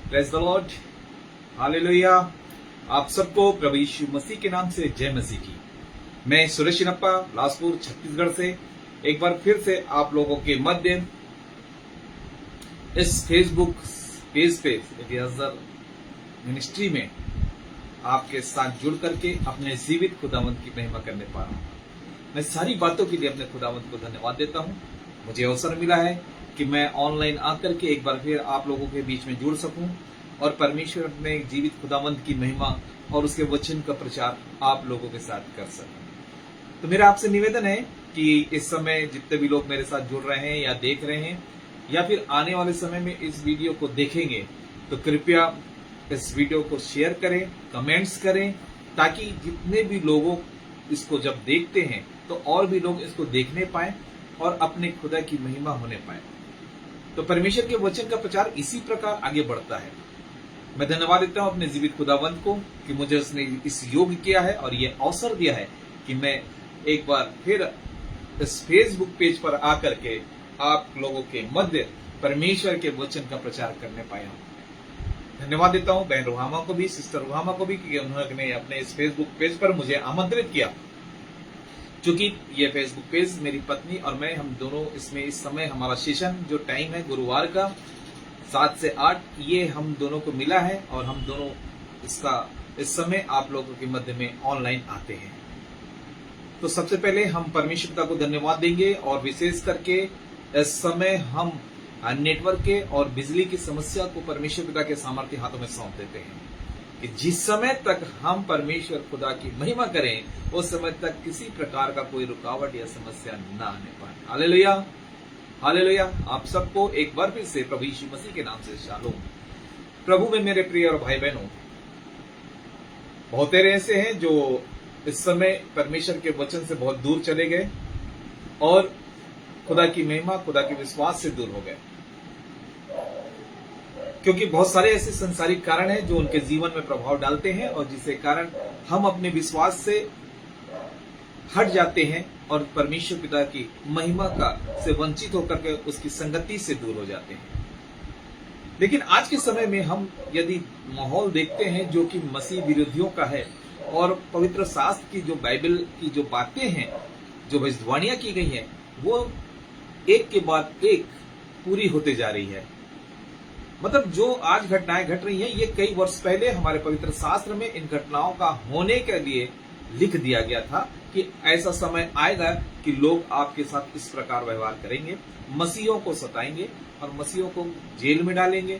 Praise the Lord, hallelujah. आप सबको प्रभु यीशु मसीह के नाम से जय मसीह की। मैं सुरेश नप्पा लासपुर छत्तीसगढ़ से एक बार फिर से आप लोगों के मध्य इस फेसबुक पेज पे इतिहासर मिनिस्ट्री में आपके साथ जुड़ करके अपने जीवित खुदावंत की महिमा करने पा रहा हूँ। मैं सारी बातों के लिए अपने खुदावंत को धन्यवाद देता हूँ। मुझे अवसर मिला है कि मैं ऑनलाइन आकर के एक बार फिर आप लोगों के बीच में जुड़ सकूं और परमेश्वर में जीवित खुदावंत की महिमा और उसके वचन का प्रचार आप लोगों के साथ कर सकूं। तो मेरा आपसे निवेदन है कि इस समय जितने भी लोग मेरे साथ जुड़ रहे हैं या देख रहे हैं या फिर आने वाले समय में इस वीडियो को देखेंगे, तो कृपया इस वीडियो को शेयर करें, कमेंट्स करें, ताकि जितने भी लोगों इसको जब देखते हैं तो और भी लोग इसको देखने पाए और अपने खुदा की महिमा होने पाए। तो परमेश्वर के वचन का प्रचार इसी प्रकार आगे बढ़ता है। मैं धन्यवाद देता हूं अपने जीवित खुदावंत को कि मुझे उसने इस योग्य किया है और ये अवसर दिया है कि मैं एक बार फिर इस फेसबुक पेज पर आकर के आप लोगों के मध्य परमेश्वर के वचन का प्रचार करने पाया हूं। धन्यवाद देता हूं बहन रुहामा को भी, सिस्टर रुहामा को भी कि उन्होंने अपने इस फेसबुक पेज पर मुझे आमंत्रित किया। चूंकि ये फेसबुक पेज मेरी पत्नी और मैं, हम दोनों इसमें इस समय हमारा सेशन जो टाइम है गुरुवार का 7 से 8, ये हम दोनों को मिला है और हम दोनों इसका इस समय आप लोगों के मध्य में ऑनलाइन आते हैं। तो सबसे पहले हम परमेश्वर पिता को धन्यवाद देंगे और विशेष करके इस समय हम नेटवर्क के और बिजली की समस्या को परमेश्वर पिता के सामर्थ्य हाथों में सौंप देते हैं कि जिस समय तक हम परमेश्वर खुदा की महिमा करें उस समय तक किसी प्रकार का कोई रुकावट या समस्या न आने पाए। Hallelujah, hallelujah. आप सबको एक बार फिर से प्रभु यीशु मसीह के नाम से शालोम। प्रभु में मेरे प्रिय और भाई बहनों, बहुत ऐसे हैं जो इस समय परमेश्वर के वचन से बहुत दूर चले गए और खुदा की महिमा, खुदा के विश्वास से दूर हो गए, क्योंकि बहुत सारे ऐसे संसारिक कारण हैं जो उनके जीवन में प्रभाव डालते हैं और जिसके कारण हम अपने विश्वास से हट जाते हैं और परमेश्वर पिता की महिमा का से वंचित होकर के उसकी संगति से दूर हो जाते हैं। लेकिन आज के समय में हम यदि माहौल देखते हैं जो कि मसीह विरोधियों का है और पवित्र शास्त्र की जो बाइबल की जो बातें हैं, जो भविष्यवाणियां की गई हैं, वो एक के बाद एक पूरी होते जा रही है। मतलब जो आज घटनाएं घट रही हैं, ये कई वर्ष पहले हमारे पवित्र शास्त्र में इन घटनाओं का होने के लिए लिख दिया गया था कि ऐसा समय आएगा कि लोग आपके साथ इस प्रकार व्यवहार करेंगे, मसीहों को सताएंगे और मसीहों को जेल में डालेंगे,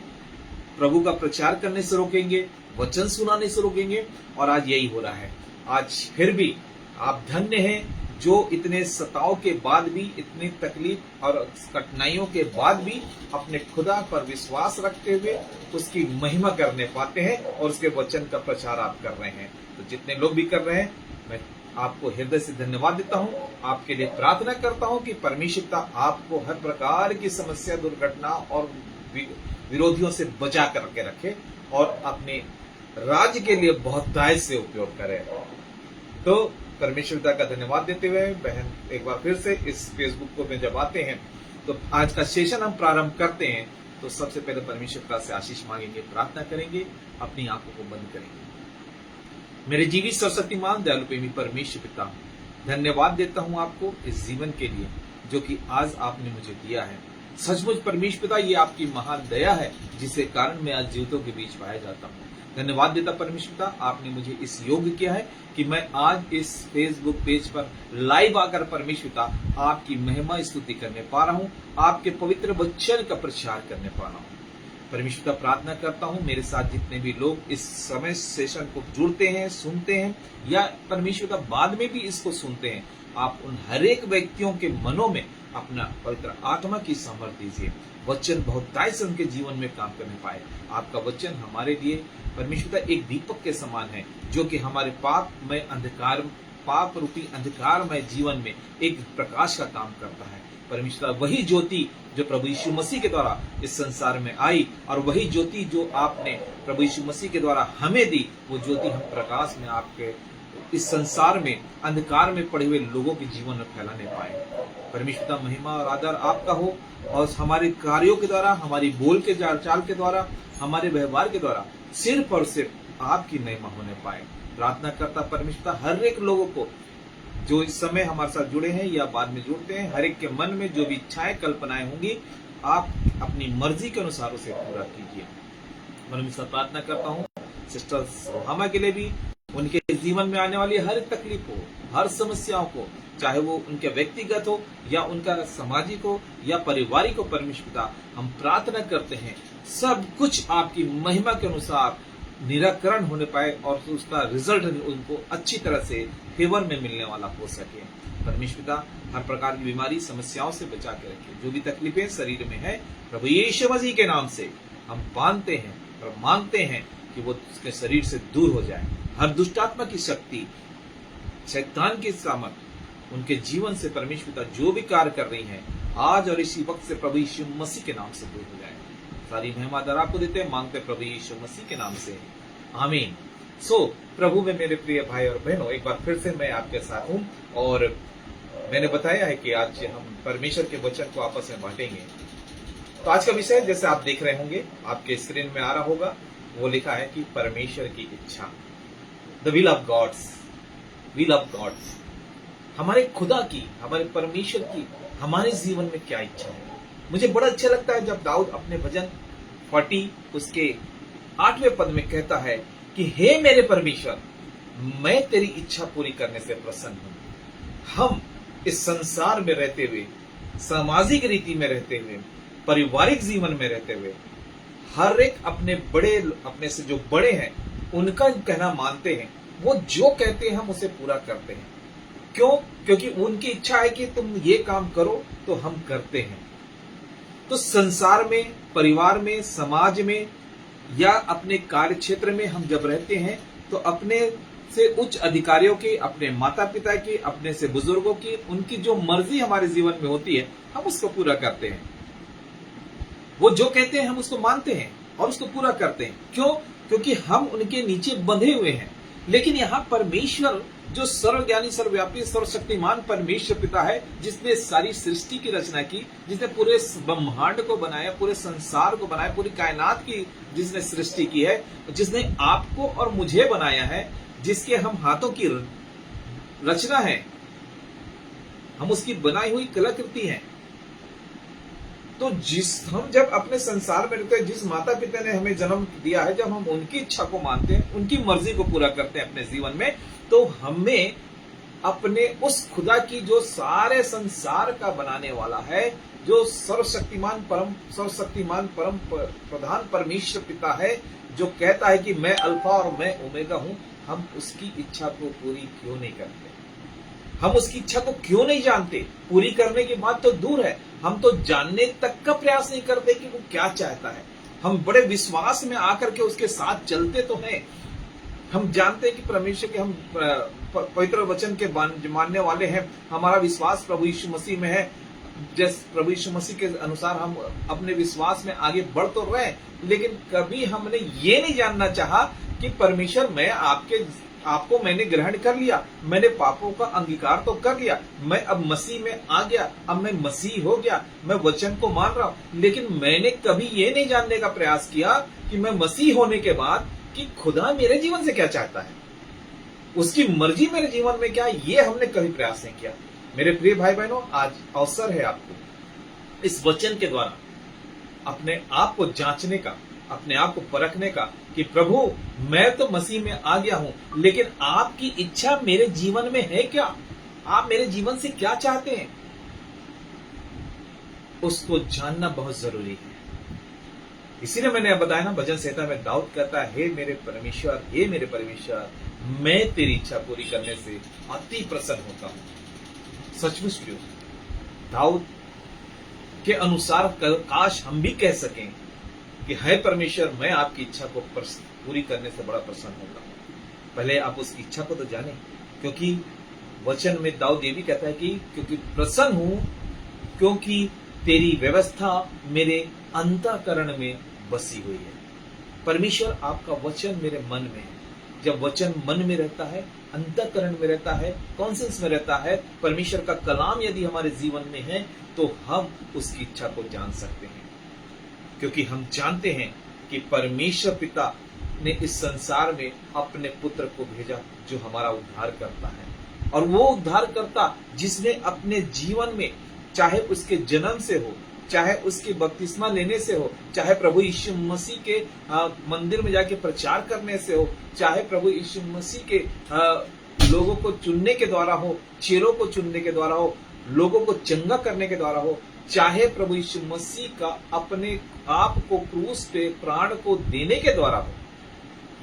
प्रभु का प्रचार करने से रोकेंगे, वचन सुनाने से रोकेंगे। और आज यही हो रहा है। आज फिर भी आप धन्य हैं जो इतने सताव के बाद भी, इतनी तकलीफ और कठिनाइयों के बाद भी अपने खुदा पर विश्वास रखते हुए उसकी महिमा करने पाते हैं और उसके वचन का प्रचार आप कर रहे हैं। तो जितने लोग भी कर रहे हैं, मैं आपको हृदय से धन्यवाद देता हूं। आपके लिए प्रार्थना करता हूं कि परमेश्वर आपको हर प्रकार की समस्या, दुर्घटना और विरोधियों से बचा करके रखे और अपने राज्य के लिए बहुत दायित्व से उपयोग करे। तो परमेश्वर पिता का धन्यवाद देते हुए बहन एक बार फिर से इस फेसबुक को में जब आते हैं तो आज का सेशन हम प्रारंभ करते हैं। तो सबसे पहले परमेश्वर पिता से आशीष मांगेंगे, प्रार्थना करेंगे, अपनी आंखों को बंद करेंगे। मेरे जीवित सरस्वतीमान दयालु प्रेमी परमेश्वर पिता, धन्यवाद देता हूं आपको इस जीवन के लिए जो कि आज आपने मुझे दिया है। सचमुच परमेश्वर पिता, ये आपकी महान दया है जिसके कारण मैं आज जीवितों के बीच पाया जाता हूँ। धन्यवाद देता परमेश्वर पिता, आपने मुझे इस योग्य किया है कि मैं आज इस फेसबुक पेज पर लाइव आकर परमेश्वर पिता आपकी महिमा स्तुति करने पा रहा हूँ, आपके पवित्र वचन का प्रचार करने पा रहा हूँ। परमेश्वर पिता, प्रार्थना करता हूँ मेरे साथ जितने भी लोग इस समय सेशन को जुड़ते हैं, सुनते हैं या परमेश्वर पिता बाद में भी इसको सुनते हैं, आप उन हर एक व्यक्तियों के मनों में अपना पवित्र आत्मा की सामर्थ दीजिए। वचन बहुत दायित्व से उनके जीवन में काम करने पाए। आपका वचन हमारे लिए परमेश्वर एक दीपक के समान है जो कि हमारे पाप रूपी अंधकारमय जीवन में एक प्रकाश का काम करता है। परमेश्वर वही ज्योति जो प्रभु यीशु मसीह के द्वारा इस संसार में आई और वही ज्योति जो आपने प्रभु यीशु मसीह के द्वारा हमें दी, वो ज्योति हम प्रकाश में आपके इस संसार में अंधकार में पड़े हुए लोगों के जीवन में फैलाने पाए। परमेश्वर पिता महिमा और आदर आपका हो, और हमारे कार्यों के द्वारा, हमारी बोल के चाल के द्वारा, हमारे व्यवहार के द्वारा सिर्फ और सिर्फ आपकी महिमा होने पाए। प्रार्थना करता परमेश्वर हर एक लोगों को जो इस समय हमारे साथ जुड़े हैं या बाद में जुड़ते हैं, हर एक के मन में जो भी इच्छाएं कल्पनाएं होंगी, आप अपनी मर्जी के अनुसार उसे पूरा कीजिए। मैं प्रार्थना करता हूँ सिस्टर सोहामा के लिए भी, उनके जीवन में आने वाली हर तकलीफ हो, हर समस्याओं को, चाहे वो उनके व्यक्तिगत हो या उनका सामाजिक हो या पारिवारिक हो, परमेश्वर पिता हम प्रार्थना करते हैं सब कुछ आपकी महिमा के अनुसार निराकरण होने पाए और उसका रिजल्ट उनको अच्छी तरह से फेवर में मिलने वाला हो सके। परमेश्वर पिता हर प्रकार की बीमारी समस्याओं से बचा के रखे। जो भी तकलीफें शरीर में है, प्रभु यीशु मसीह के नाम से हम बांधते हैं और मांगते हैं कि वो उसके शरीर से दूर हो जाए। हर दुष्टात्मा की शक्ति, शैतान की सामर्थ उनके जीवन से परमेश्वर पिता जो भी कार्य कर रही है, आज और इसी वक्त से प्रभु यीशु मसीह के नाम से दूर हो जाए। सारी महिमा दर आपको देते हैं, मांगते प्रभु यीशु मसीह के नाम से, आमीन। प्रभु में मेरे प्रिय भाई और बहनों, एक बार फिर से मैं आपके साथ हूं और मैंने बताया है कि आज हम परमेश्वर के वचन को आपस में बांटेंगे। तो आज का विषय जैसे आप देख रहे होंगे, आपके स्क्रीन में आ रहा होगा, वो लिखा है कि परमेश्वर की इच्छा, the will of gods, will of gods. हमारे खुदा की, हमारे परमेश्वर की हमारे जीवन में क्या इच्छा है। मुझे बड़ा अच्छा लगता है जब दाऊद अपने भजन 40 उसके 8वें पद में कहता है कि हे मेरे परमेश्वर, मैं तेरी इच्छा पूरी करने से प्रसन्न हूं। हम इस संसार में रहते हुए, सामाजिक रीति में रहते हुए, पारिवारिक जीवन में रहते हुए, हर एक अपने से जो बड़े हैं उनका कहना मानते हैं। वो जो कहते हैं हम उसे पूरा करते हैं। क्यों? क्योंकि उनकी इच्छा है कि तुम ये काम करो, तो हम करते हैं। तो संसार में, परिवार में, समाज में या अपने कार्य क्षेत्र में हम जब रहते हैं तो अपने से उच्च अधिकारियों की, अपने माता पिता की, अपने से बुजुर्गों की, उनकी जो मर्जी हमारे जीवन में होती है हम उसको पूरा करते हैं। वो जो कहते हैं हम उसको मानते हैं और उसको पूरा करते हैं। क्यों? क्योंकि हम उनके नीचे बंधे हुए हैं। लेकिन यहाँ परमेश्वर जो सर्वज्ञानी, सर्वव्यापी, सर्वशक्तिमान परमेश्वर पिता है, जिसने सारी सृष्टि की रचना की, जिसने पूरे ब्रह्मांड को बनाया, पूरे संसार को बनाया, पूरी कायनात की जिसने सृष्टि की है, जिसने आपको और मुझे बनाया है, जिसके हम हाथों की रचना है, हम उसकी बनाई हुई कलाकृति हैं। तो हम जब अपने संसार में रहते हैं, जिस माता पिता ने हमें जन्म दिया है, जब हम उनकी इच्छा को मानते हैं, उनकी मर्जी को पूरा करते हैं अपने जीवन में, तो हमें अपने उस खुदा की जो सारे संसार का बनाने वाला है, जो सर्वशक्तिमान परम प्रधान परमेश्वर पिता है, जो कहता है कि मैं अल्फा और मैं ओमेगा हूं, हम उसकी इच्छा को पूरी क्यों नहीं करते? हम उसकी इच्छा को क्यों नहीं जानते? पूरी करने की बात तो दूर है, हम तो जानने तक का प्रयास नहीं करते कि वो क्या चाहता है। हम बड़े विश्वास में आकर के उसके साथ चलते तो हैं। हम जानते हैं कि परमेश्वर के हम पवित्र वचन के मानने वाले हैं। हमारा विश्वास प्रभु यीशु मसीह में है। जैसे प्रभु यीशु मसीह के अनुसार हम अपने विश्वास में आगे बढ़ तो रहे, लेकिन कभी हमने ये नहीं जानना चाहा कि परमेश्वर, मैं आपको मैंने ग्रहण कर लिया, मैंने पापों का अंगीकार तो कर लिया, मैं अब मसीह में आ गया, अब मैं मसीह हो गया, मैं वचन को मान रहा हूं, लेकिन मैंने कभी ये नहीं जानने का प्रयास किया कि मैं मसीह होने के बाद कि खुदा मेरे जीवन से क्या चाहता है, उसकी मर्जी मेरे जीवन में क्या है, ये हमने कभी प्रयास नहीं किया। मेरे प्रिय भाई बहनों, आज अवसर है आपको इस वचन के द्वारा अपने आप को जांचने का, अपने आप को परखने का कि प्रभु, मैं तो मसीह में आ गया हूं, लेकिन आपकी इच्छा मेरे जीवन में है क्या? आप मेरे जीवन से क्या चाहते हैं? उसको जानना बहुत जरूरी है। इसीलिए मैंने बताया ना, भजन संहिता में दाऊद कहता है, हे मेरे परमेश्वर, हे मेरे परमेश्वर, मैं तेरी इच्छा पूरी करने से अति प्रसन्न होता हूं। सचमुच क्यों? दाऊद के अनुसार काश हम भी कह सकें कि है परमेश्वर, मैं आपकी इच्छा को पूरी करने से बड़ा प्रसन्न होता हूं। पहले आप उसकी इच्छा को तो जाने, क्योंकि वचन में दाऊद ये भी कहता है कि क्योंकि प्रसन्न हूं, क्योंकि तेरी व्यवस्था मेरे अंतःकरण में बसी हुई है। परमेश्वर, आपका वचन मेरे मन में है, जब वचन मन में रहता है, अंतःकरण में रहता है, कॉन्सेंस में रहता है, परमेश्वर का कलाम यदि हमारे जीवन में है, तो हम उसकी इच्छा को जान सकते हैं। क्योंकि हम जानते हैं कि परमेश्वर पिता ने इस संसार में अपने पुत्र को भेजा जो हमारा उद्धार करता है। और वो उद्धार करता जिसने अपने जीवन में, चाहे उसके जन्म से हो, चाहे उसकी बपतिस्मा लेने से हो, चाहे प्रभु यीशु मसीह के मंदिर में जाके प्रचार करने से हो, चाहे प्रभु यीशु मसीह के लोगों को चुनने के द्वारा हो, चेलों को चुनने के द्वारा हो, लोगों को चंगा करने के द्वारा हो, चाहे प्रभु यीशु मसीह का अपने आप को क्रूस पे प्राण को देने के द्वारा हो,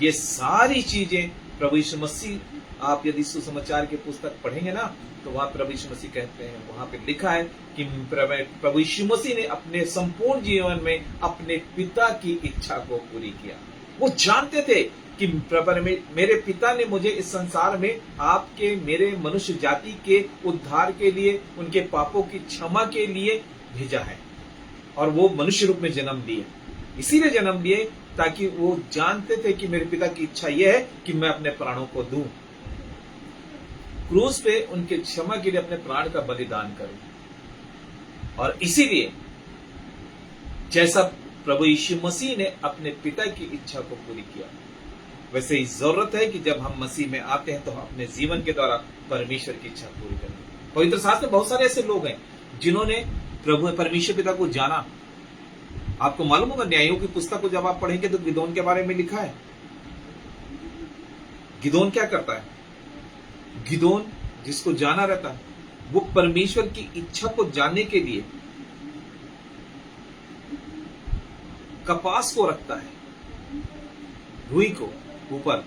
ये सारी चीजें प्रभु यीशु मसीह, आप यदि सुसमाचार की पुस्तक पढ़ेंगे ना, तो वहां प्रभु यीशु मसीह कहते हैं, वहां पे लिखा है कि प्रभु यीशु मसीह ने अपने संपूर्ण जीवन में अपने पिता की इच्छा को पूरी किया। वो जानते थे कि मेरे पिता ने मुझे इस संसार में आपके, मेरे मनुष्य जाति के उद्धार के लिए, उनके पापों की क्षमा के लिए भेजा है। और वो मनुष्य रूप में जन्म लिए, इसीलिए जन्म लिए ताकि वो जानते थे कि मेरे पिता की इच्छा यह है कि मैं अपने प्राणों को दूं, क्रूस पे उनके क्षमा के लिए अपने प्राण का बलिदान करूं। और इसीलिए जैसा प्रभु यीशु मसीह ने अपने पिता की इच्छा को पूरी किया, वैसे ही जरूरत है कि जब हम मसीह में आते हैं तो हम अपने जीवन के द्वारा परमेश्वर की इच्छा पूरी करें। पवित्र शास्त्र में बहुत सारे ऐसे लोग हैं जिन्होंने प्रभु परमेश्वर पिता को जाना। आपको मालूम होगा, न्यायों की पुस्तक को जब आप पढ़ेंगे तो गिदोन के बारे में लिखा है। गिदोन क्या करता है? गिदोन जिसको जाना रहता है, वो परमेश्वर की इच्छा को जानने के लिए कपास को रखता है, रुई को ऊपर,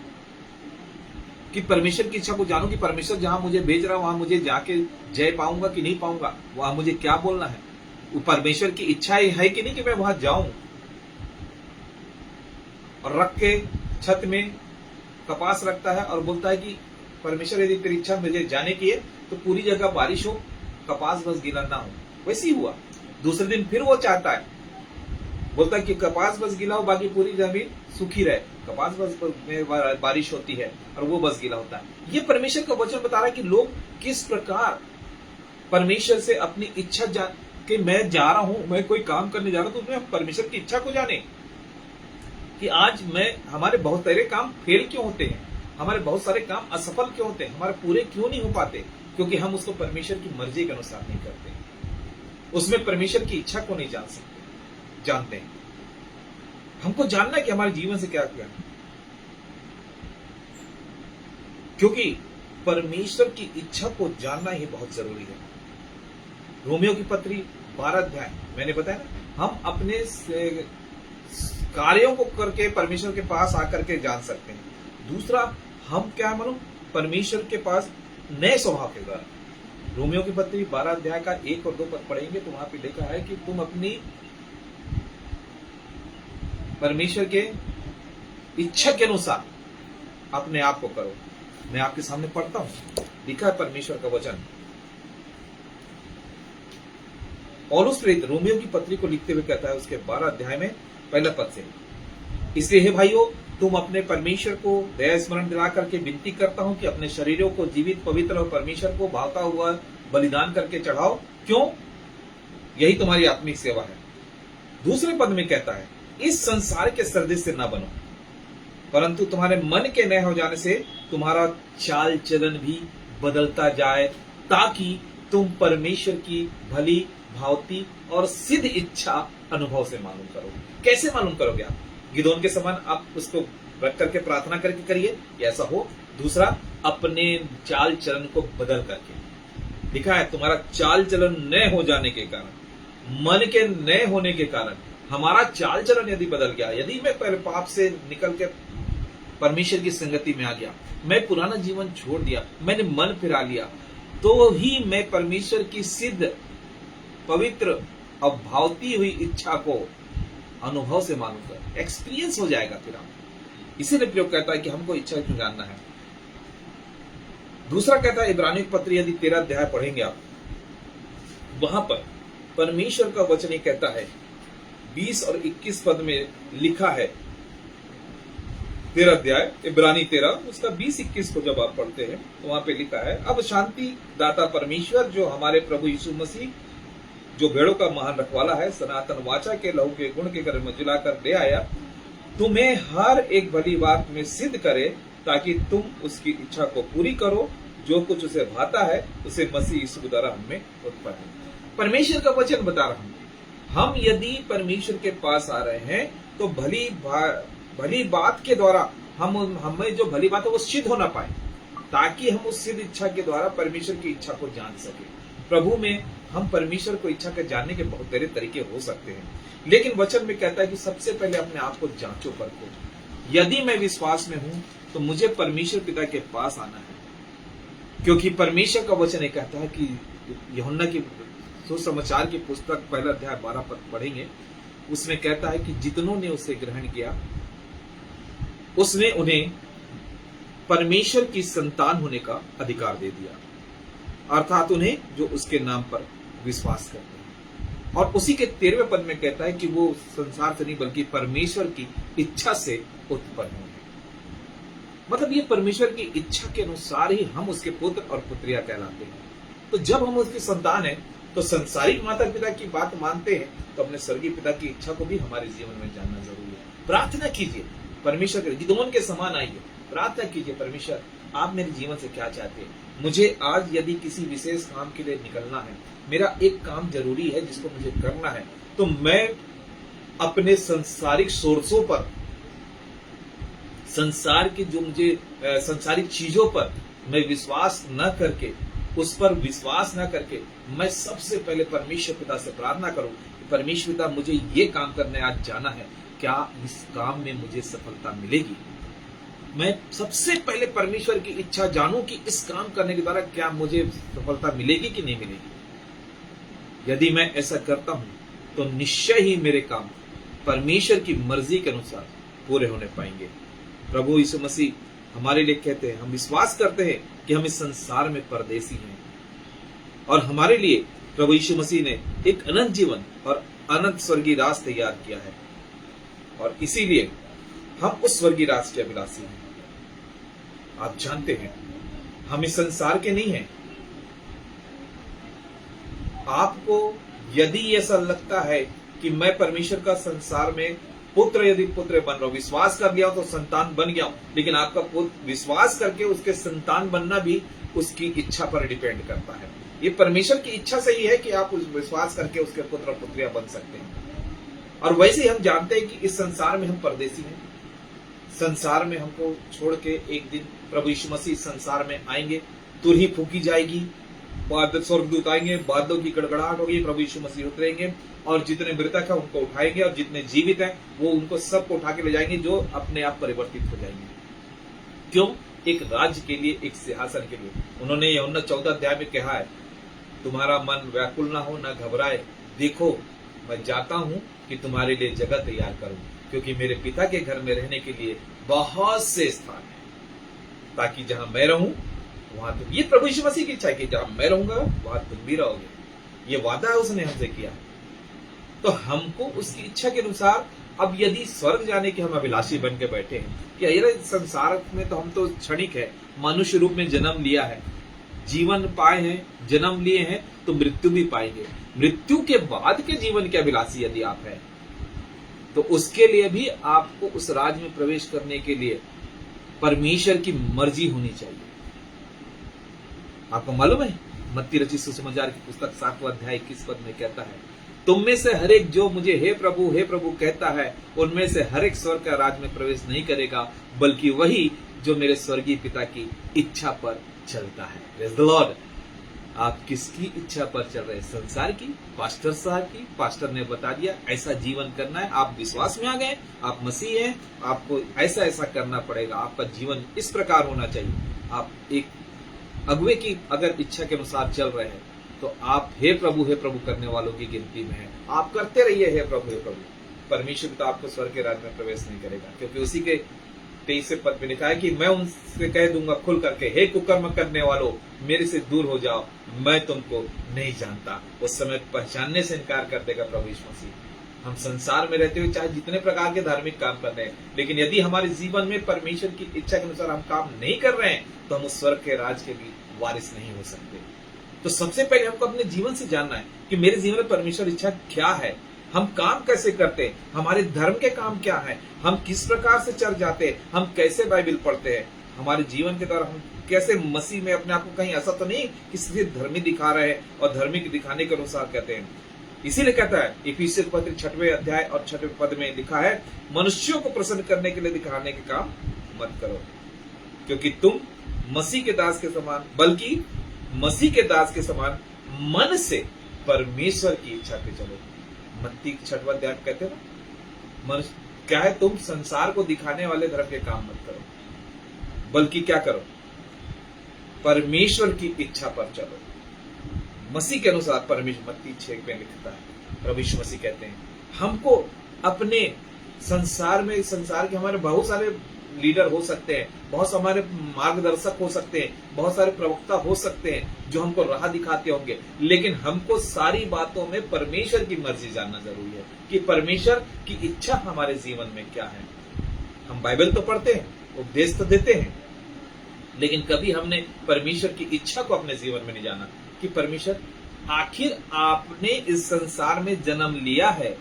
कि परमेश्वर की इच्छा को जानूं कि परमेश्वर जहां मुझे भेज रहा है वहां मुझे जाके जय पाऊंगा कि नहीं पाऊंगा, वहां मुझे क्या बोलना है, वो परमेश्वर की इच्छा है कि नहीं कि मैं वहां जाऊं। और रख के छत में कपास रखता है और बोलता है कि परमेश्वर यदि तेरी इच्छा मुझे जाने की है तो पूरी जगह बारिश हो, कपास बस गीला ना हो। वैसे ही हुआ। दूसरे दिन फिर वो चाहता है, बोलता है कि कपास बस गीला हो, बाकी पूरी जमीन सूखी रहे। कपास बस में बारिश होती है और वो बस गीला होता है। ये परमेश्वर का वचन बता रहा है कि लोग किस प्रकार परमेश्वर से अपनी इच्छा कि मैं जा रहा हूं, मैं कोई काम करने जा रहा हूं, तो उसमें परमेश्वर की इच्छा को जाने कि आज हमारे बहुत सारे काम फेल क्यों होते हैं, हमारे बहुत सारे काम असफल क्यों होते हैं, हमारे पूरे क्यों नहीं हो पाते, क्योंकि हम उसको परमेश्वर की मर्जी के अनुसार नहीं करते, उसमें परमेश्वर की इच्छा को नहीं जानते हैं। हमको जानना है कि हमारे जीवन से क्या किया, क्योंकि परमेश्वर की इच्छा को जानना ही बहुत जरूरी है। रोमियो की पत्री 12 अध्याय मैंने बताया ना, हम अपने कार्यों को करके परमेश्वर के पास आकर के जान सकते हैं। दूसरा, हम क्या मालूम, परमेश्वर के पास नए स्वभाव के द्वारा। रोमियो की पत्री 12 अध्याय का 1 और 2 पद पढ़ेंगे तो वहां पे लिखा है कि तुम अपनी परमेश्वर के इच्छा के अनुसार अपने आप को करो। मैं आपके सामने पढ़ता हूं, लिखा है परमेश्वर का वचन। पौलुस प्रेरित रोमियो की पत्री को लिखते हुए कहता है उसके 12 अध्याय में पहला पद से, इसलिए हे भाइयों, तुम अपने परमेश्वर को दया स्मरण दिला करके विनती करता हूं कि अपने शरीरों को जीवित, पवित्र और परमेश्वर को भावता हुआ बलिदान करके चढ़ाओ। क्यों? यही तुम्हारी आत्मिक सेवा है। दूसरे पद में कहता है, इस संसार के सदृश से न बनो, परंतु तुम्हारे मन के नए हो जाने से तुम्हारा चाल चलन भी बदलता जाए, ताकि तुम परमेश्वर की भली, भावती और सिद्ध इच्छा अनुभव से मालूम करो। कैसे मालूम करोगे आप? गिदोन के समान आप उसको रख करके प्रार्थना करके करिए, ऐसा हो। दूसरा, अपने चाल चलन को बदल करके। लिखा है तुम्हारा चाल चलन नए हो जाने के कारण, मन के नए होने के कारण हमारा चाल चलन यदि बदल गया, यदि मैं पहले पाप से निकल के परमेश्वर की संगति में आ गया, मैं पुराना जीवन छोड़ दिया, मैंने मन फिरा लिया, तो ही मैं परमेश्वर की सिद्ध, पवित्र और भावती हुई इच्छा को अनुभव से मालूम कर, एक्सपीरियंस हो जाएगा फिर हम। इसीलिए प्रयोग कहता है कि हमको इच्छा क्यों जानना है। दूसरा कहता है इब्रानियों की पत्री यदि 13 अध्याय पढ़ेंगे आप, वहां पर परमेश्वर का वचन ही कहता है, 20 और 21 पद में लिखा है 13 अध्याय इब्रानी 13 उसका 20-21 को जब आप पढ़ते हैं तो वहां पे लिखा है, अब शांति दाता परमेश्वर जो हमारे प्रभु यीशु मसीह जो भेड़ों का महान रखवाला है, सनातन वाचा के लहू के गुण के घर में जुलाकर ले आया, तुम्हें हर एक भली बात में सिद्ध करे, ताकि तुम उसकी इच्छा को पूरी करो, जो कुछ उसे भाता है उसे मसीह यीशु द्वारा हमें उत्पन्न है। परमेश्वर का वचन बता रहा हूं, हम यदि परमेश्वर के पास आ रहे हैं तो भली बात के द्वारा हमें जो भली बात है वो सिद्ध होना पाए, ताकि हम उस सिद्ध इच्छा के द्वारा परमेश्वर की इच्छा को जान सके। प्रभु में हम परमेश्वर को इच्छा के जानने के बहुत सारे तरीके हो सकते हैं, लेकिन वचन में कहता है कि सबसे पहले अपने आप को जांचो परखो। यदि मैं विश्वास में हूं तो मुझे परमेश्वर पिता के पास आना है, क्योंकि परमेश्वर का वचन ये कहता है कि यूहन्ना की सुसमाचार की पुस्तक 1 अध्याय 12 पद पढ़ेंगे, उसमें कहता है कि जितनों ने उसे ग्रहण किया उसने उन्हें परमेश्वर की संतान होने का अधिकार दे दिया, अर्थात उन्हें जो उसके नाम पर विश्वास करते हैं। और उसी के 13वें पद में कहता है कि वो संसार से नहीं बल्कि परमेश्वर की इच्छा से उत्पन्न हुए। मतलब ये परमेश्वर की इच्छा के अनुसार ही हम उसके पुत्र और पुत्रियां कहलाते हैं। तो जब हम उसकी संतान है तो संसारिक माता पिता की बात मानते हैं, तो अपने स्वर्गीय पिता की इच्छा को भी हमारे जीवन में जानना जरूरी है। प्रार्थना कीजिए परमेश्वर के गिदोन के समान आइए, प्रार्थना कीजिए, परमेश्वर आप मेरे जीवन से क्या चाहते हैं। मुझे आज यदि किसी विशेष काम के लिए निकलना है, मेरा एक काम जरूरी है जिसको मुझे करना है, तो मैं अपने संसारिक सोर्सों पर, संसार की जो मुझे संसारिक चीजों पर मैं विश्वास न करके, उस पर विश्वास न करके मैं सबसे पहले परमेश्वर पिता से प्रार्थना करूं कि परमेश्वर पिता मुझे ये काम करने आज जाना है, क्या इस काम में मुझे सफलता मिलेगी। मैं सबसे पहले परमेश्वर की इच्छा जानूं कि इस काम करने के द्वारा क्या मुझे सफलता मिलेगी कि नहीं मिलेगी। यदि मैं ऐसा करता हूं तो निश्चय ही मेरे काम परमेश्वर की मर्जी के अनुसार पूरे होने पाएंगे। प्रभु यीशु मसीह हमारे लिए कहते हैं, हम विश्वास करते हैं कि हम इस संसार में परदेसी हैं और हमारे लिए प्रभु यीशु मसीह ने एक अनंत जीवन और अनंत स्वर्गीय राज तैयार किया है, और इसीलिए हम उस स्वर्गीय राज के अभिलाषी हैं। आप जानते हैं हम इस संसार के नहीं हैं। आपको यदि ऐसा लगता है कि मैं परमेश्वर का संसार में पुत्र, यदि पुत्र बन रहा हूं, विश्वास कर लिया तो संतान बन गया, लेकिन आपका पुत्र विश्वास करके उसके संतान बनना भी उसकी इच्छा पर डिपेंड करता है। ये परमेश्वर की इच्छा से ही है कि आप उस विश्वास करके उसके पुत्र और पुत्रियां बन सकते हैं। और वैसे ही हम जानते हैं कि इस संसार में हम परदेसी हैं। संसार में हमको छोड़ के एक दिन प्रभु यीशु मसीह संसार में आएंगे, तुरही फूकी जाएगी, स्वर्गदूत आएंगे, बादलों की गड़गड़ाहट होगी, प्रभु यीशु मसीह उतरेंगे और जितने मृतक है उनको उठाएंगे और जितने जीवित हैं वो उनको सबको उठा के ले जाएंगे, जो अपने आप परिवर्तित हो जाएंगे। क्यों? एक राज्य के लिए, एक सिंहासन के लिए। उन्होंने यूहन्ना 14 अध्याय में कहा है, तुम्हारा मन व्याकुल ना हो, ना घबराए, देखो मैं जाता हूं कि तुम्हारे लिए जगह तैयार करूं, क्योंकि मेरे पिता के घर में रहने के लिए बहुत से स्थान है, ताकि जहां मैं रहूं वहां तुम। ये प्रभु यीशु मसीह की इच्छा है कि जहां मैं रहूंगा वहां तुम भी रहोगे। ये वादा है उसने हमसे किया। तो हमको उसकी इच्छा के अनुसार, अब यदि स्वर्ग जाने के हम अभिलाषी बन के बैठे हैं कि अरे संसार में तो हम तो क्षणिक है, मनुष्य रूप में जन्म लिया है, जीवन पाए हैं, जन्म लिए हैं, तो मृत्यु भी पाएंगे। मृत्यु के बाद के जीवन के अभिलाषी यदि आप हैं तो उसके लिए भी आपको उस राज्य में प्रवेश करने के लिए परमेश्वर की मर्जी होनी चाहिए। आपको मालूम है मत्ती रचित सुसमाचार की पुस्तक 7वां अध्याय 21 पद में कहता है, तुम में से हर एक जो मुझे हे प्रभु कहता है, उनमें से हर एक स्वर्ग का राज में प्रवेश नहीं करेगा, बल्कि वही जो मेरे स्वर्गीय पिता की इच्छा पर चलता है। Praise the Lord. आप किसकी इच्छा पर चल रहे हैं? संसार की? पास्टर साहब की? पास्टर ने बता दिया ऐसा जीवन करना है, आप विश्वास में आ गए, आप मसीह हैं, आपको ऐसा ऐसा करना पड़ेगा, आपका जीवन इस प्रकार होना चाहिए। आप एक अगुवे की अगर इच्छा के अनुसार चल रहे हैं तो आप हे प्रभु करने वालों की गिनती में है। आप करते रहिए हे प्रभु। परमेश्वर तो आपको स्वर्ग के राज्य में प्रवेश नहीं करेगा, क्योंकि उसी के 23 पद में लिखा है कि मैं उनसे कह दूंगा खुल करके, हे कुकर्म करने वालों, मेरे से दूर हो जाओ, मैं तुमको नहीं जानता। उस समय पहचानने से इनकार कर देगा प्रभु यीशु मसीह। हम संसार में रहते हुए चाहे जितने प्रकार के धार्मिक काम कर रहे हैं, लेकिन यदि हमारे जीवन में परमेश्वर की इच्छा के अनुसार हम काम नहीं कर रहे हैं तो हम उस स्वर्ग के राज के भी वारिस नहीं हो सकते। तो सबसे पहले हमको अपने जीवन से जानना है कि मेरे जीवन में परमेश्वर इच्छा क्या है, हम काम कैसे करते हैं, हमारे धर्म के काम क्या है, हम किस प्रकार से चल जाते हैं, हम कैसे बाइबल पढ़ते हैं, हमारे जीवन के द्वारा हम कैसे मसीह में अपने आप को कहीं ऐसा तो नहीं किसी से धर्मी दिखा रहे हैं और धार्मिक दिखाने के अनुसार कहते हैं। इसीलिए कहता है इफिसियों पत्र 6वें अध्याय और 6वें पद में लिखा है, मनुष्यों को प्रसन्न करने के लिए दिखाने के काम मत करो, क्योंकि तुम मसीह के दास के समान, बल्कि मसीह के दास के समान मन से परमेश्वर की इच्छा पे चलो। मत्ती 6वां अध्याय कहते हैं ना, मनुष्य क्या है, तुम संसार को दिखाने वाले धर्म के काम मत करो, बल्कि क्या करो, परमेश्वर की इच्छा पर चलो, मसीह के अनुसार। परमेश्वर मत्ती 6 में लिखता है, प्रभु यीशु मसीह कहते हैं हमको अपने संसार में, संसार के हमारे बहुत सारे लीडर हो सकते हैं, बहुत हमारे मार्गदर्शक हो सकते हैं, बहुत सारे प्रवक्ता हो सकते हैं जो हमको राह दिखाते होंगे, लेकिन हमको सारी बातों में परमेश्वर की मर्जी जानना जरूरी है कि परमेश्वर की इच्छा हमारे जीवन में क्या है। हम बाइबल तो पढ़ते हैं, उपदेश तो देते हैं, लेकिन कभी हमने परमेश्वर की इच्छा को अपने जीवन में नहीं जाना कि परमेश्वर आखिर आपने इस संसार में जन्म लिया है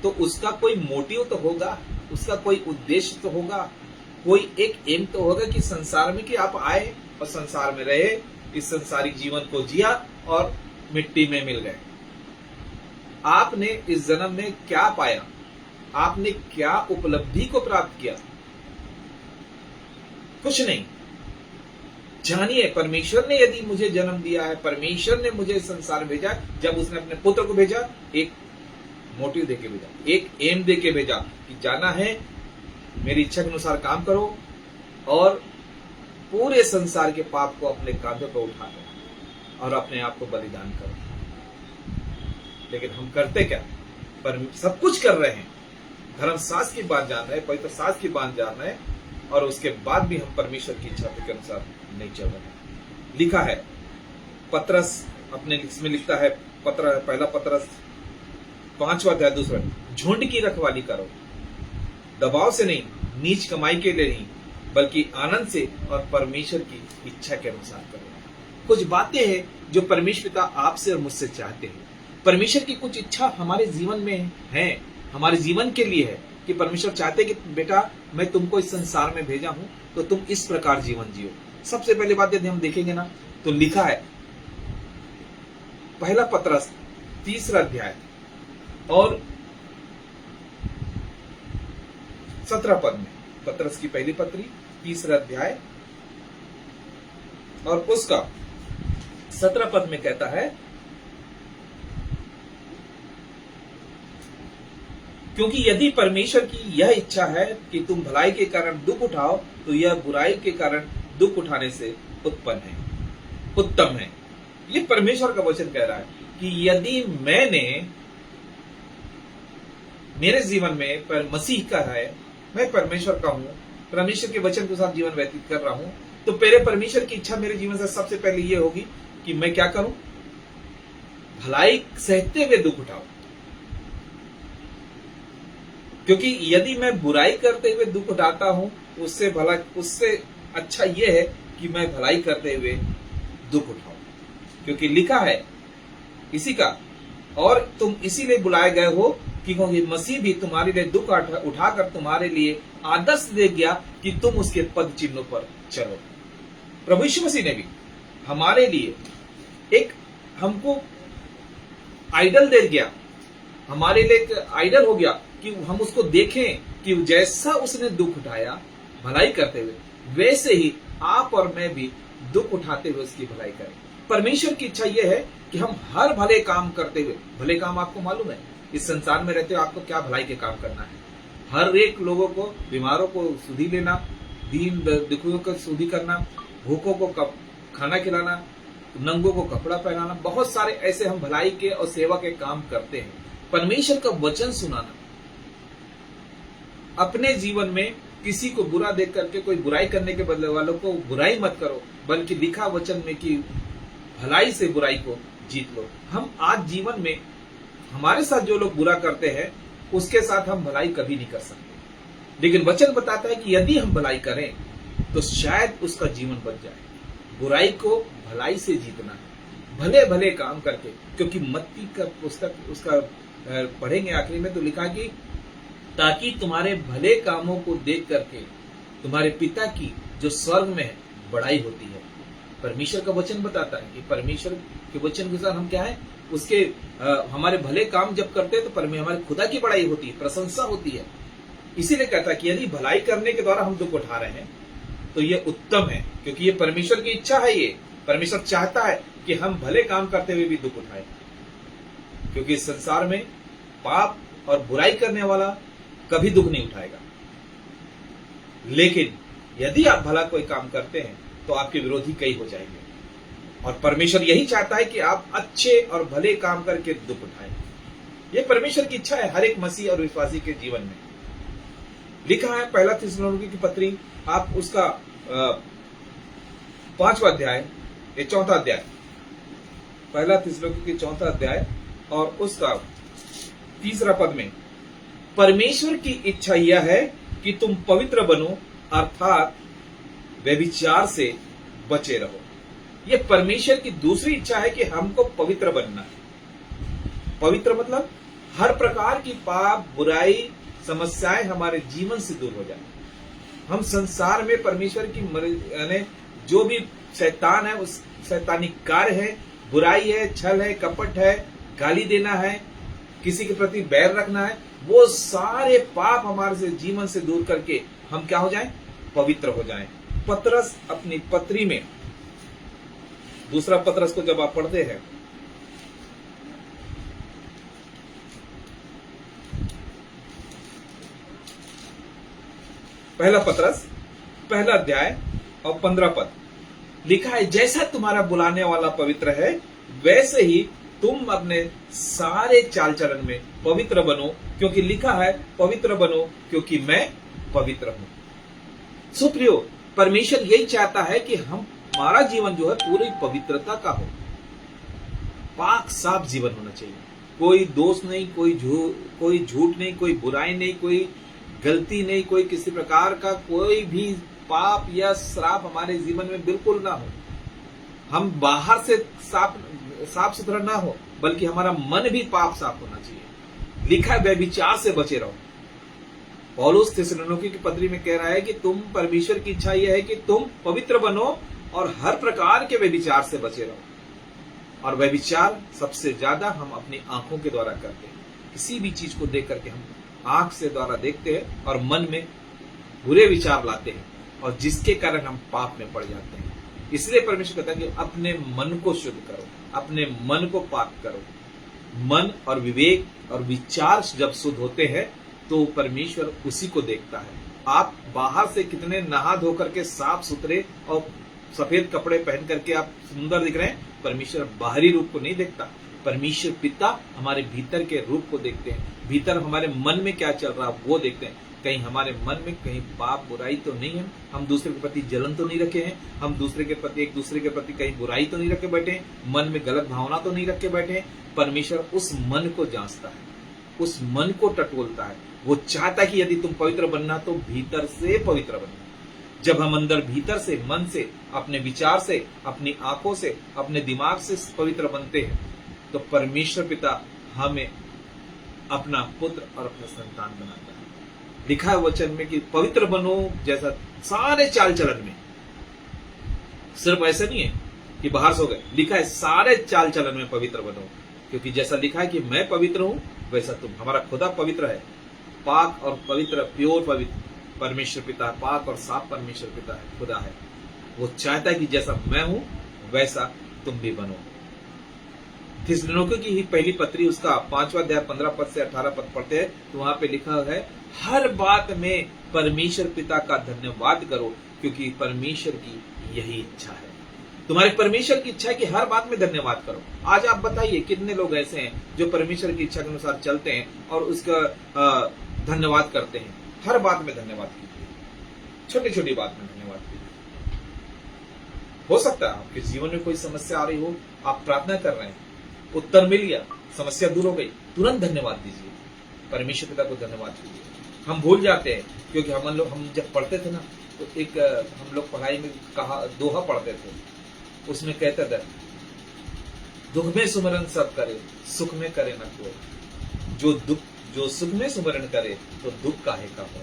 तो उसका कोई मोटिव तो होगा, उसका कोई उद्देश्य तो होगा, कोई एक एम तो होगा कि संसार में कि आप आए और संसार में रहे, इस संसारिक जीवन को जिया और मिट्टी में मिल गए। आपने इस जन्म में क्या पाया, आपने क्या उपलब्धि को प्राप्त किया? कुछ नहीं। जानिए, परमेश्वर ने यदि मुझे जन्म दिया है, परमेश्वर ने मुझे संसार भेजा, जब उसने अपने पुत्र को भेजा, एक मोटिव देके भेजा, एक एम देके भेजा कि जाना है, मेरी इच्छा के अनुसार काम करो और पूरे संसार के पाप को अपने कांधों पर उठा लो और अपने आप को बलिदान करो। लेकिन हम करते क्या? पर सब कुछ कर रहे हैं, धर्म शास्त्र की बात जान रहे हैं, पवित्र शास्त्र की बात जान रहे हैं, और उसके बाद भी हम परमेश्वर की इच्छा के अनुसार नहीं चल रहे। लिखा है पत्रस अपने इसमें लिखता है, पहला पत्रस 5वां अध्याय 2 झुंड की रखवाली करो, दबाव से नहीं, नीच कमाई के लिए नहीं, बल्कि आनंद से और परमेश्वर की इच्छा के अनुसार करो। कुछ बातें हैं जो परमेश्वर पिता आपसे और मुझसे चाहते हैं। परमेश्वर की कुछ इच्छा हमारे जीवन में है, हमारे जीवन के लिए है कि परमेश्वर चाहते कि बेटा मैं तुमको इस संसार में भेजा हूं तो तुम इस प्रकार जीवन जियो। सबसे पहली बात यदि हम देखेंगे ना तो लिखा है पहला पत्रस 3 अध्याय और 17 पद में, पत्रस की पहली पत्री 3 अध्याय और उसका 17 पद में कहता है, क्योंकि यदि परमेश्वर की यह इच्छा है कि तुम भलाई के कारण दुख उठाओ तो यह बुराई के कारण दुख उठाने से उत्तम है। ये परमेश्वर का वचन कह रहा है कि यदि मैंने मेरे जीवन में पर मसीह का है, मैं परमेश्वर का हूं, परमेश्वर के वचन के साथ जीवन व्यतीत कर रहा हूं, तो पहले परमेश्वर की इच्छा मेरे जीवन से सबसे पहले ये होगी कि मैं क्या करूं? भलाई सहते हुए दुख उठाऊं। क्योंकि यदि मैं बुराई करते हुए दुख उठाता हूं, उससे अच्छा यह है कि मैं भलाई करते हुए दुख उठाऊं। क्योंकि लिखा है इसी का, और तुम इसीलिए बुलाए गए हो क्योंकि मसीह भी तुम्हारे लिए दुख उठाकर तुम्हारे लिए आदर्श दे गया कि तुम उसके पद चिन्हों पर चलो। प्रभु यीशु मसीह ने भी हमारे लिए एक हमको आइडल दे गया, हमारे लिए एक आइडल हो गया कि हम उसको देखें कि जैसा उसने दुख उठाया भलाई करते हुए, वैसे ही आप और मैं भी दुख उठाते हुए उसकी भलाई करें। परमेश्वर की इच्छा यह है कि हम हर भले काम करते हुए, भले काम आपको मालूम है इस संसार में रहते हुए आपको क्या भलाई के काम करना है। हर एक लोगों को, बीमारों को सुधि लेना, दीन दुखियों को सुधि करना, भूखों को खाना खिलाना, नंगों को कपड़ा पहनाना, बहुत सारे ऐसे हम भलाई के और सेवा के काम करते हैं। परमेश्वर का वचन सुनाना, अपने जीवन में किसी को बुरा देख करके कोई बुराई करने के बदले वालों को बुराई मत करो, बल्कि लिखा वचन में कि भलाई से बुराई को जीत लो। हम आज जीवन में हमारे साथ जो लोग बुरा करते हैं उसके साथ हम भलाई कभी नहीं कर सकते। लेकिन वचन बताता है कि यदि हम भलाई करें तो शायद उसका जीवन बच जाए। बुराई को भलाई से जीतना है, भले भले काम करके। क्योंकि मत्ती का पुस्तक उसका पढ़ेंगे आखिरी में, तो लिखा कि ताकि तुम्हारे भले कामों को देख करके तुम्हारे पिता की जो स्वर्ग में है बड़ाई होती है। परमेश्वर का वचन बताता है कि परमेश्वर के वचन के साथ हम क्या है, उसके हमारे भले काम जब करते हैं तो हमारे खुदा की बड़ाई होती है, प्रशंसा होती है। इसीलिए कहता है कि यदि भलाई करने के द्वारा हम दुख उठा रहे हैं तो ये उत्तम है, क्योंकि ये परमेश्वर की इच्छा है। ये परमेश्वर चाहता है कि हम भले काम करते हुए भी दुख उठाएं, क्योंकि इस संसार में पाप और बुराई करने वाला कभी दुख नहीं उठाएगा। लेकिन यदि आप भला कोई काम करते हैं तो आपके विरोधी कई हो जाएंगे, और परमेश्वर यही चाहता है कि आप अच्छे और भले काम करके दुख उठाएं। यह परमेश्वर की इच्छा है हर एक मसीह और विश्वासी के जीवन में। लिखा है पहला थिस्सलुनीकी की पत्री, आप उसका 5वां अध्याय, ये 4था अध्याय, पहला थिस्सलुनीकी की 4था अध्याय और उसका 3रा पद में, परमेश्वर की इच्छा यह है कि तुम पवित्र बनो, अर्थात व्यभिचार से बचे रहो। यह परमेश्वर की दूसरी इच्छा है कि हमको पवित्र बनना है। पवित्र मतलब हर प्रकार की पाप, बुराई, समस्याएं हमारे जीवन से दूर हो जाए। हम संसार में परमेश्वर की यानी जो भी शैतान है, उस शैतानी कार्य है, बुराई है, छल है, कपट है, गाली देना है, किसी के प्रति बैर रखना है, वो सारे पाप हमारे से जीवन से दूर करके हम क्या हो जाएं? पवित्र हो जाएं। पतरस अपनी पत्री में, दूसरा पतरस को जब आप पढ़ते हैं, पहला पतरस पहला अध्याय और 15 पद लिखा है, जैसा तुम्हारा बुलाने वाला पवित्र है वैसे ही तुम अपने सारे चाल चलन में पवित्र बनो, क्योंकि लिखा है पवित्र बनो क्योंकि मैं पवित्र हूं। सुप्रियो, परमेश्वर यही चाहता है कि हमारा जीवन जो है पूरी पवित्रता का हो, पाक साफ जीवन होना चाहिए। कोई दोष नहीं, कोई झूठ नहीं, कोई बुराई नहीं, कोई गलती नहीं, कोई किसी प्रकार का कोई भी पाप या श्राप हमारे जीवन में बिल्कुल ना हो। हम बाहर से साफ सुथरा ना हो, बल्कि हमारा मन भी पाप साफ होना चाहिए। लिखा है व्यभिचार से बचे रहो। पौलुस थिस्सलुनीकी की पत्री में कह रहा है कि तुम, परमेश्वर की इच्छा यह है कि तुम पवित्र बनो और हर प्रकार के व्यभिचार से बचे रहो। और व्यभिचार सबसे ज्यादा हम अपनी आंखों के द्वारा करते हैं। किसी भी चीज को देख करके हम आंख से द्वारा देखते हैं और मन में बुरे विचार लाते हैं, और जिसके कारण हम पाप में पड़ जाते हैं। इसलिए परमेश्वर कहता है कि अपने मन को शुद्ध करो, अपने मन को पाक करो। मन और विवेक और विचार जब शुद्ध होते हैं तो परमेश्वर उसी को देखता है। आप बाहर से कितने नहा धो करके साफ सुथरे और सफेद कपड़े पहन करके आप सुंदर दिख रहे हैं, परमेश्वर बाहरी रूप को नहीं देखता। परमेश्वर पिता हमारे भीतर के रूप को देखते हैं, भीतर हमारे मन में क्या चल रहा है वो देखते हैं। कहीं हमारे मन में कहीं पाप बुराई तो नहीं है, हम दूसरे के प्रति जलन तो नहीं रखे हैं, हम दूसरे के प्रति एक दूसरे के प्रति कहीं बुराई तो नहीं रखे बैठे हैं, मन में गलत भावना तो नहीं रखे बैठे हैं। परमेश्वर उस मन को जांचता है, उस मन को टटोलता है। वो चाहता है कि यदि तुम पवित्र बनना तो भीतर से पवित्र बनना। जब हम अंदर भीतर से, मन से, अपने विचार से, अपनी आंखों से, अपने दिमाग से पवित्र बनते हैं तो परमेश्वर पिता हमें अपना पुत्र और अपना संतान बनाता है। लिखा है वचन में कि पवित्र बनो, जैसा सारे चाल चलन में। सिर्फ ऐसा नहीं है कि बाहर से हो गए, लिखा है सारे चाल चलन में पवित्र बनो, क्योंकि जैसा लिखा है कि मैं पवित्र हूं वैसा तुम। हमारा खुदा पवित्र है, पाक और पवित्र, प्योर पवित्र परमेश्वर पिता, पाक और साफ परमेश्वर पिता है, खुदा है। वो चाहता है कि जैसा मैं हूं वैसा तुम भी बनो। थिस्सलुनीकी की ही पहली पत्री, उसका 5वां अध्याय 15 पद से 18 पद पढ़ते हैं तो वहां पे लिखा है, हर बात में परमेश्वर पिता का धन्यवाद करो, क्योंकि परमेश्वर की यही इच्छा है। तुम्हारे परमेश्वर की इच्छा है कि हर बात में धन्यवाद करो। आज आप बताइए कितने लोग ऐसे हैं जो परमेश्वर की इच्छा के अनुसार चलते हैं और उसका धन्यवाद करते हैं। हर बात में धन्यवाद कीजिए, छोटी छोटी बात में धन्यवाद कीजिए। हो सकता है आपके जीवन में कोई समस्या आ रही हो, आप प्रार्थना कर रहे हैं, उत्तर मिल गया, समस्या दूर हो गई, तुरंत धन्यवाद दीजिए। परमेश्वर पिता को धन्यवाद कीजिए। हम भूल जाते हैं, क्योंकि हम जब पढ़ते थे ना, तो एक हम लोग पढ़ाई में कहा दोहा पढ़ते थे, उसमें कहता था, दुख में सुमरन सब करे, सुख में करे न कोई। जो सुख में सुमरन करे तो दुख काहे का हो।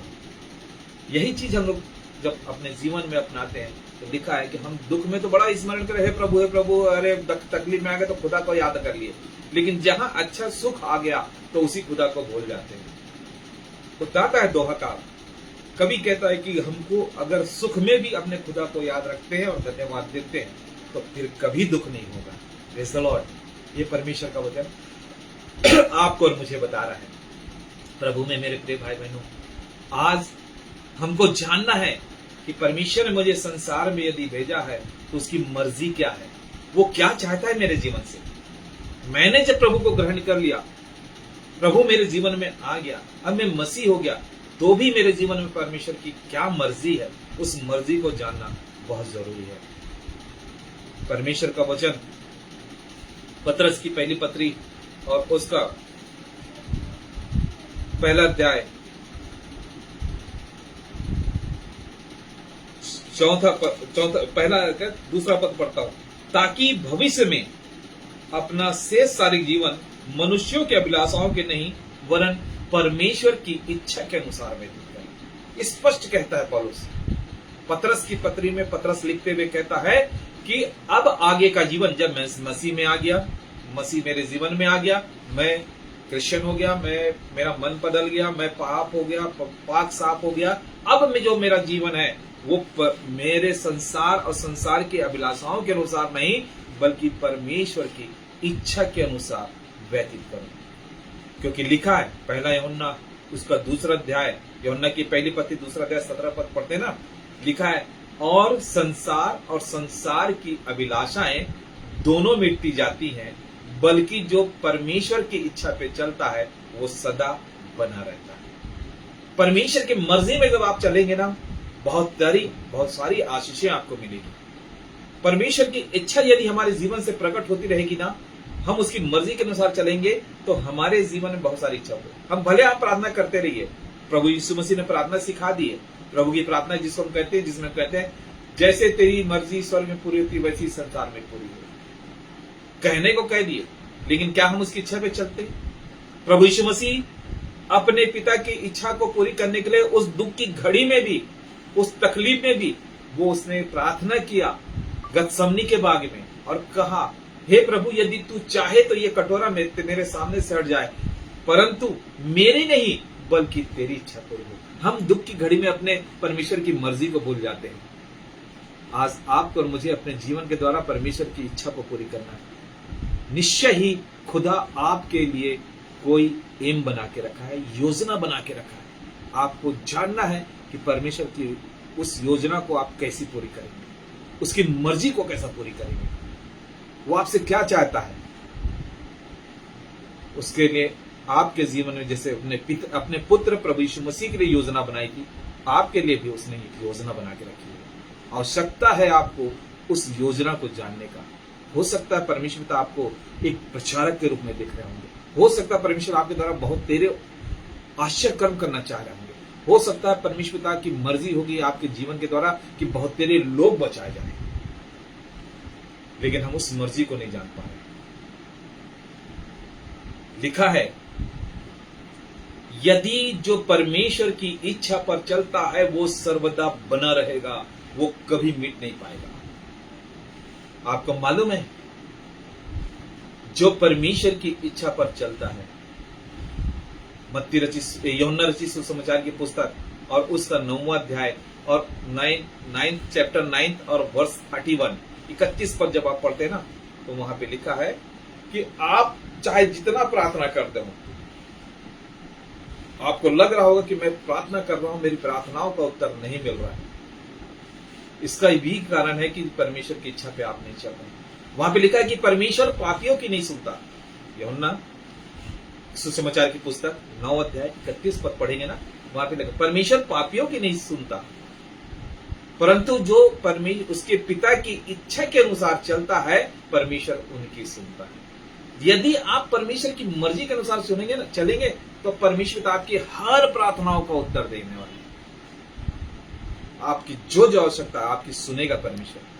यही चीज हम लोग जब अपने जीवन में अपनाते हैं तो लिखा है कि हम दुख में तो बड़ा स्मरण करें, हे प्रभु, अरे तकलीफ में आ गए तो खुदा को याद कर लिए, लेकिन जहां अच्छा सुख आ गया तो उसी खुदा को भूल जाते हैं। तो कहता है दोहाकार, कवि कहता है कि हमको अगर सुख में भी अपने खुदा को याद रखते हैं और धन्यवाद देते हैं तो फिर कभी दुख नहीं होगा। Praise the Lord. ये परमेश्वर का वचन आपको और मुझे बता रहा है। प्रभु में मेरे प्रिय भाई बहनों, आज हमको जानना है कि परमेश्वर ने मुझे संसार में यदि भेजा है तो उसकी मर्जी क्या है, वो क्या चाहता है मेरे जीवन से। मैंने जब प्रभु को ग्रहण कर लिया, प्रभु मेरे जीवन में आ गया, अब मैं मसीह हो गया, तो भी मेरे जीवन में परमेश्वर की क्या मर्जी है, उस मर्जी को जानना बहुत जरूरी है। परमेश्वर का वचन पतरस की पहली पत्री और उसका पहला अध्याय दूसरा पद पढ़ता हूं, ताकि भविष्य में अपना शेष सारी जीवन मनुष्यों के अभिलाषाओं के नहीं वरन परमेश्वर की इच्छा के अनुसार व्यतीत करें। स्पष्ट कहता है पौलुस पतरस की पत्री में। पतरस लिखते हुए कहता है कि अब आगे का जीवन, जब मैं मसीह में आ गया, मसीह मेरे जीवन में आ गया, मैं क्रिश्चियन हो गया, मेरा मन बदल गया, मैं पाप हो गया, पाक साफ हो गया, अब में जो मेरा जीवन है वो मेरे संसार और संसार की अभिलाषाओं के अनुसार नहीं बल्कि परमेश्वर की इच्छा के अनुसार व्यतीत करूं। क्योंकि लिखा है, पहला यूहन्ना उसका दूसरा अध्याय, यूहन्ना की पहली पत्री दूसरा अध्याय 17 पद पढ़ते ना, लिखा है, और संसार की अभिलाषाएं दोनों मिटती जाती हैं, बल्कि जो परमेश्वर की इच्छा पे चलता है वो सदा बना रहता है। परमेश्वर की मर्जी में जब आप चलेंगे ना, बहुत सारी आशीषें आपको मिलेगी। परमेश्वर की इच्छा यदि हमारे जीवन से प्रकट होती रहेगी ना, हम उसकी मर्जी के अनुसार चलेंगे तो हमारे जीवन में बहुत सारी इच्छा होगी। हम भले आप प्रार्थना करते रहिए, प्रभु यीशु मसीह ने प्रार्थना सिखा दी है। प्रभु की प्रार्थना जिसको हम कहते हैं, जिसमें कहते हैं, जैसे तेरी मर्जी स्वर्ग में पूरी होती वैसी संसार में पूरी हो। कहने को कह दिए, लेकिन क्या हम उसकी इच्छा पे चलते? प्रभु यीशु मसीह अपने पिता की इच्छा को पूरी करने के लिए उस दुख की घड़ी में भी, उस तकलीफ में भी, वो उसने प्रार्थना किया गतसमनी के बाग में और कहा, हे प्रभु, यदि तू चाहे तो ये कटोरा मेरे सामने से हट जाए, परंतु मेरी नहीं बल्कि तेरी इच्छा पूरी हो। हम दुख की घड़ी में अपने परमेश्वर की मर्जी को भूल जाते हैं। आज आपको और मुझे अपने जीवन के द्वारा परमेश्वर की इच्छा को पूरी करना है। निश्चय ही खुदा आपके लिए कोई एम बना के रखा है, योजना बना के रखा है। आपको जानना है कि परमेश्वर की उस योजना को आप कैसी पूरी करेंगे, उसकी मर्जी को कैसा पूरी करेंगे, वो आपसे क्या चाहता है। उसके लिए आपके जीवन में जैसे अपने पुत्र प्रभु यीशु मसीह के लिए योजना बनाई थी, आपके लिए भी उसने एक योजना बना के रखी है। आवश्यकता है आपको उस योजना को जानने का। हो सकता है परमेश्वर पिता आपको एक प्रचारक के रूप में देख रहे होंगे, हो सकता है परमेश्वर आपके द्वारा बहुत तेरे आश्चर्य कर्म करना चाह रहे होंगे, हो सकता है परमेश्वर पिता की मर्जी होगी आपके जीवन के द्वारा कि बहुत तेरे लोग बचाए जाए, लेकिन हम उस मर्जी को नहीं जान पा रहे। लिखा है, यदि जो परमेश्वर की इच्छा पर चलता है वो सर्वदा बना रहेगा, वो कभी मिट नहीं पाएगा। आपको मालूम है, जो परमेश्वर की इच्छा पर चलता है, यूहन्ना रचित सुसमाचार की पुस्तक और उसका 9वां अध्याय और 9 चैप्टर 9 और वर्स 31 पद जब आप पढ़ते हैं ना, तो वहां पे लिखा है कि आप चाहे जितना प्रार्थना करते हो, आपको लग रहा होगा कि मैं प्रार्थना कर रहा हूं, मेरी प्रार्थनाओं का उत्तर नहीं मिल रहा है। इसका भी कारण है कि परमेश्वर की इच्छा पे आप नहीं चल रहे। वहां पे लिखा है कि परमेश्वर पापियों की नहीं सुनता। यूहन्ना सुसमाचार की पुस्तक 9 अध्याय 31 पद पढ़ेंगे ना, वहां पे लिखा, परमेश्वर पापियों की नहीं सुनता, परंतु जो उसके पिता की इच्छा के अनुसार चलता है, परमेश्वर उनकी सुनता है। यदि आप परमेश्वर की मर्जी के अनुसार सुनेंगे ना, चलेंगे, तो परमेश्वर आपकी हर प्रार्थनाओं का उत्तर देने वाला है। आपकी जो आवश्यकता है आपकी सुनेगा परमेश्वर।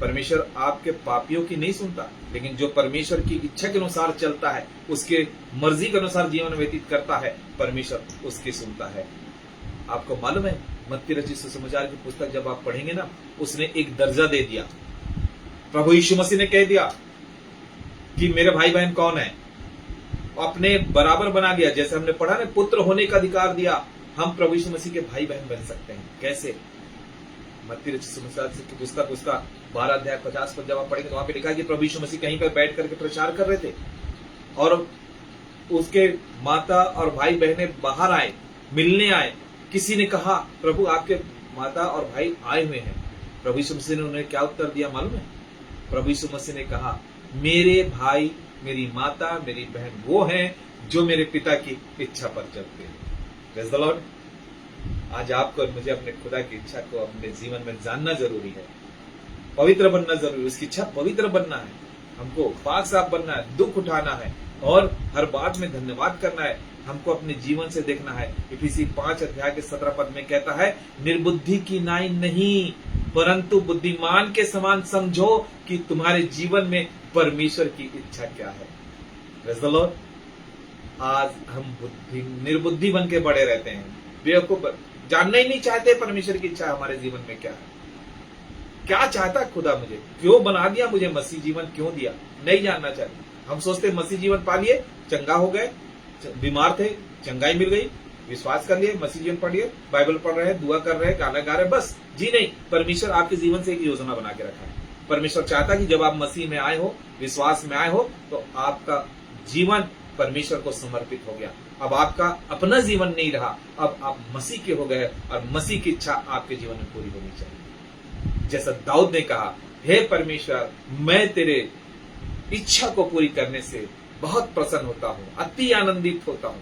परमेश्वर आपके पापियों की नहीं सुनता, लेकिन जो परमेश्वर की इच्छा के अनुसार चलता है, उसके मर्जी के अनुसार जीवन व्यतीत करता है, परमेश्वर उसकी सुनता है। आपको मालूम है, मत्ती रचित सुसमाचार की पुस्तक जब आप पढ़ेंगे ना, उसने एक दर्जा दे दिया। प्रभु यीशु मसीह ने कह दिया कि मेरे भाई बहन कौन है, अपने बराबर बना दिया। जैसे हमने पढ़ा ना, पुत्र होने का अधिकार दिया। हम प्रभु यीशु मसीह के भाई बहन बन सकते हैं। कैसे? मत्ती रचित सुसमाचार की पुस्तक उसका 12 अध्याय 50 पद जब आप पढ़ेंगे तो वहां पे लिखा है कि प्रभु यीशु मसीह कहीं पर बैठ करके प्रचार कर रहे थे और उसके माता और भाई बहने बाहर आए, मिलने आए। किसी ने कहा, प्रभु आपके माता और भाई आए हुए हैं। प्रभु यीशु मसीह ने उन्हें क्या उत्तर दिया मालूम है? प्रभु यीशु मसीह ने कहा, मेरे भाई, मेरी माता, मेरी बहन वो हैं जो मेरे पिता की इच्छा पर चलते हैं। Praise the Lord. आज आपको और मुझे अपने खुदा की इच्छा को अपने जीवन में जानना जरूरी है, पवित्र बनना जरूरी है। उसकी इच्छा पवित्र बनना है, हमको पाक साफ बनना है, दुख उठाना है और हर बात में धन्यवाद करना है। हमको अपने जीवन से देखना है। इफिसी 5 अध्याय के 17 पद में कहता है, निर्बुद्धि की नाई नहीं, परंतु बुद्धिमान के समान समझो कि तुम्हारे जीवन में परमेश्वर की इच्छा क्या है। Praise the Lord. आज हम निर्बुद्धि बन के बड़े रहते हैं, बेवकूफ, जानना ही नहीं चाहते परमेश्वर की इच्छा हमारे जीवन में क्या है। क्या चाहता खुदा मुझे, क्यों बना दिया मुझे, मसीह जीवन क्यों दिया, नहीं जानना चाहते। हम सोचते मसीह जीवन पा लिए, चंगा हो गए, बीमार थे, चंगाई मिल गई, विश्वास कर लिए, मसीह जीवन पढ़ लिए, बाइबल पढ़ रहे हैं, दुआ कर रहे हैं, गाना गा रहे हैं, बस। जी नहीं, परमेश्वर आपके जीवन से एक योजना बना के रखा है। परमेश्वर चाहता कि जब आप मसीह में आए हो, विश्वास में आए हो, तो आपका जीवन परमेश्वर को समर्पित हो गया। अब आपका अपना जीवन नहीं रहा, अब आप मसीह के हो गए और मसीह की इच्छा आपके जीवन में पूरी होनी चाहिए। जैसा दाऊद ने कहा, हे परमेश्वर, मैं तेरे इच्छा को पूरी करने से बहुत प्रसन्न होता हूं, अति आनंदित होता हूं।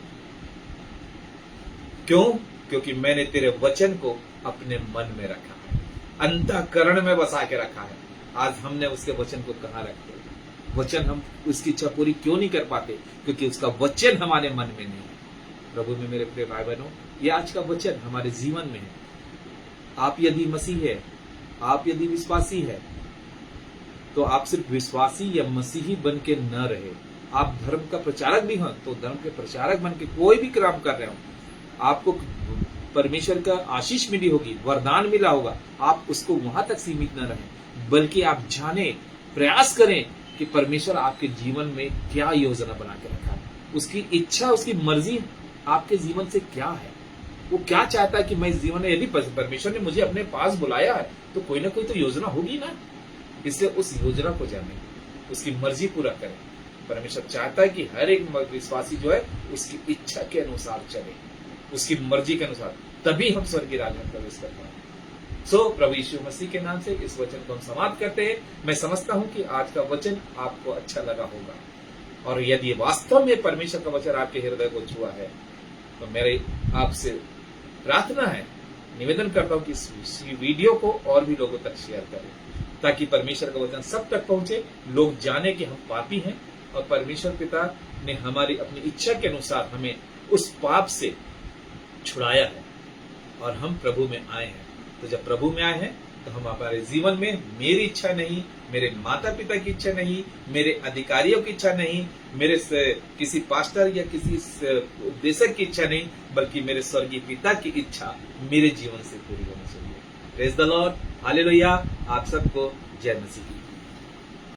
क्यों? क्योंकि मैंने तेरे वचन को अपने मन में रखा है, अंतःकरण में बसा के रखा है। आज हमने उसके वचन को कहां रखते? वचन हम उसकी इच्छा पूरी क्यों नहीं कर पाते? क्योंकि उसका वचन हमारे मन में नहीं है। प्रभु में मेरे प्रिय भाई बहनों, ये आज का वचन हमारे जीवन में है। आप यदि मसीह है, आप यदि विश्वासी है, तो आप सिर्फ विश्वासी या मसीही बन के न रहे। आप धर्म का प्रचारक भी हो तो धर्म के प्रचारक बन के कोई भी काम कर रहे हो, आपको परमेश्वर का आशीष मिली होगी, वरदान मिला होगा, आप उसको वहां तक सीमित न रहें, बल्कि आप जाने, प्रयास करें कि परमेश्वर आपके जीवन में क्या योजना बना के रखा है, उसकी इच्छा, उसकी मर्जी आपके जीवन से क्या है, वो क्या चाहता है कि मैं इस जीवन में, यदि परमेश्वर ने मुझे अपने पास बुलाया है तो कोई ना कोई तो योजना होगी ना। इसलिए उस योजना को जाने, उसकी मर्जी पूरा करें। परमेश्वर चाहता है कि हर एक विश्वासी जो है उसकी इच्छा के अनुसार चले, उसकी मर्जी के अनुसार, तभी हम स्वर्ग की राज्य में प्रवेश कर पाएंगे। प्रभु यीशु मसीह के नाम से इस वचन को हम समाप्त करते हैं। मैं समझता हूं कि आज का वचन आपको अच्छा लगा होगा, और यदि वास्तव में परमेश्वर का वचन आपके हृदय को छुआ है तो मेरे आपसे प्रार्थना है, निवेदन करता हूं कि इस वीडियो को और भी लोगों तक शेयर करें, ताकि परमेश्वर का वचन सब तक पहुंचे, लोग जाने कि हम पापी हैं और परमेश्वर पिता ने हमारी अपनी इच्छा के अनुसार हमें उस पाप से छुड़ाया है और हम प्रभु में आए हैं। तो जब प्रभु में आए हैं तो हम हमारे जीवन में, मेरी इच्छा नहीं, मेरे माता पिता की इच्छा नहीं, मेरे अधिकारियों की इच्छा नहीं, मेरे किसी पास्टर या किसी उपदेशक की इच्छा नहीं, बल्कि मेरे स्वर्गीय पिता की इच्छा मेरे जीवन से पूरी होनी चाहिए। Praise the Lord, hallelujah. आप सबको जय मसीह।